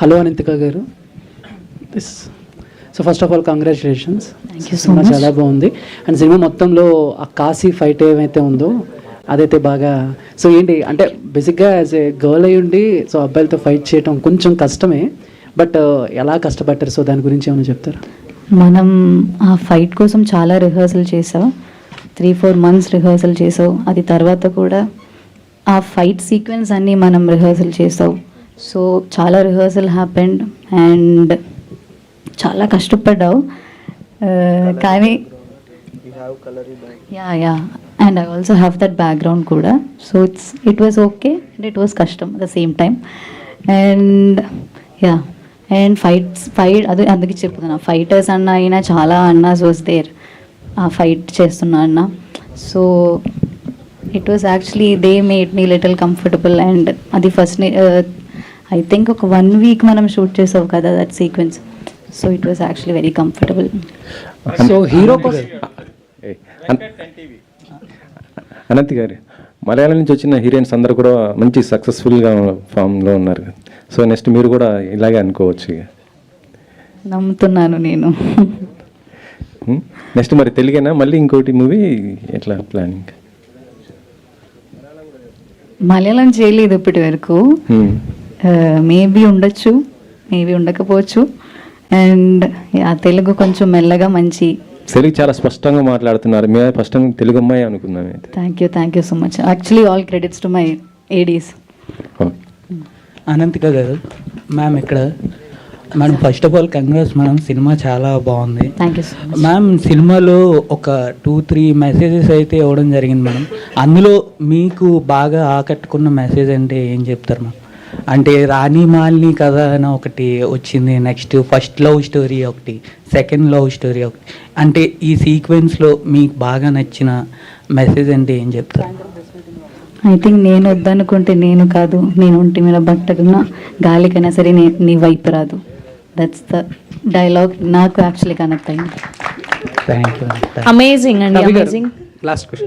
Hello అనితిక గారు. So first of all congratulations. Thank you so cinema much. చాలా బాగుంది. And cinema మొత్తంలో ఆ కాశీ ఫైట్ ఏమైతే ఉందో అదైతే బాగా, సో ఏంటి అంటే బేసిక్గా యాజ్ ఏ గర్ల్ అయి ఉండి సో అబ్బాయిలతో ఫైట్ చేయడం కొంచెం కష్టమే, బట్ ఎలా కష్టపడ్డారు, సో దాని గురించి ఏమైనా చెప్తారా? మనం ఆ ఫైట్ కోసం చాలా రిహర్సల్ చేసాం, 3-4 months రిహర్సల్ చేసావు. అది తర్వాత కూడా ఆ ఫైట్ సీక్వెన్స్ అన్నీ మనం రిహర్సల్ చేసావు. సో చాలా రిహర్సల్ హ్యాపెండ్ అండ్ చాలా కష్టపడ్డావు. కానీ yeah and I also have that background కూడా. So it was okay and it was కష్టం at the same time. And yeah and fight అది అందుకే చెప్తున్నా, ఫైటర్స్ అన్న అయినా చాలా అన్నాస్ వాజ్ దేర్ ఆ ఫైట్ చేస్తున్నా అన్న. So it was actually they made me little comfortable. And అది ఫస్ట్ ఐ థింక్ ఒక 1 week మనం షూట్ చేసావు కదా that sequence. So it was actually very comfortable. So hero కోసం అనంత్ గారు, మలయాళం నుంచి వచ్చిన హీరోయిన్స్ అందరూ కూడా మంచి సక్సెస్ఫుల్గా ఫామ్లో ఉన్నారు. సో నెక్స్ట్ మీరు కూడా ఇలాగే అనుకోవచ్చు ఇక. నమ్ముతున్నాను నేను. నెక్స్ట్ మరి తెలుగేనా మళ్ళీ ఇంకోటి మూవీ ఎట్లా ప్లానింగ్? మలయాళం చేయలేదు ఇప్పటి వరకు. మేబీ ఉండొచ్చు, మేబీ ఉండకపోవచ్చు. అండ్ తెలుగు కొంచెం మెల్లగా మంచి. తెలుగు చాలా స్పష్టంగా మాట్లాడుతున్నారు. మేము ఫస్ట్ టైం తెలుగు అమ్మాయి అనుకున్నాం. Thank you so much. Actually all credits to my Aedes. Ananthika గారు, మ్యామ్ ఇక్కడ madam first of all congrats madam, cinema చాలా బాగుంది. Thank you so much. Ma'am సినిమాలో ఒక 2-3 మెసేజెస్ అయితే ఇవ్వడం జరిగింది మేడం. అందులో మీకు బాగా ఆకట్టుకున్న మెసేజ్ అంటే ఏం చెప్తారు మ్యామ్? అంటే రాణి మాలిని కథ అని ఒకటి వచ్చింది, నెక్స్ట్ ఫస్ట్ లవ్ స్టోరీ ఒకటి, సెకండ్ లవ్ స్టోరీ ఒకటి. అంటే ఈ సీక్వెన్స్లో మీకు బాగా నచ్చిన మెసేజ్ అంటే ఏం చెప్తారు? ఐ థింక్ నేను వద్దనుకుంటే నేను కాదు, నేను ఒంటి మీద బట్టకున్నా గాలికైనా సరే నీ వైపు రాదు. దట్స్ ద డైలాగ్ నాకు యాక్చువల్లీ కనెక్ట్ అయింది. Thank you. అమేజింగ్ అండి, అమేజింగ్. Last question.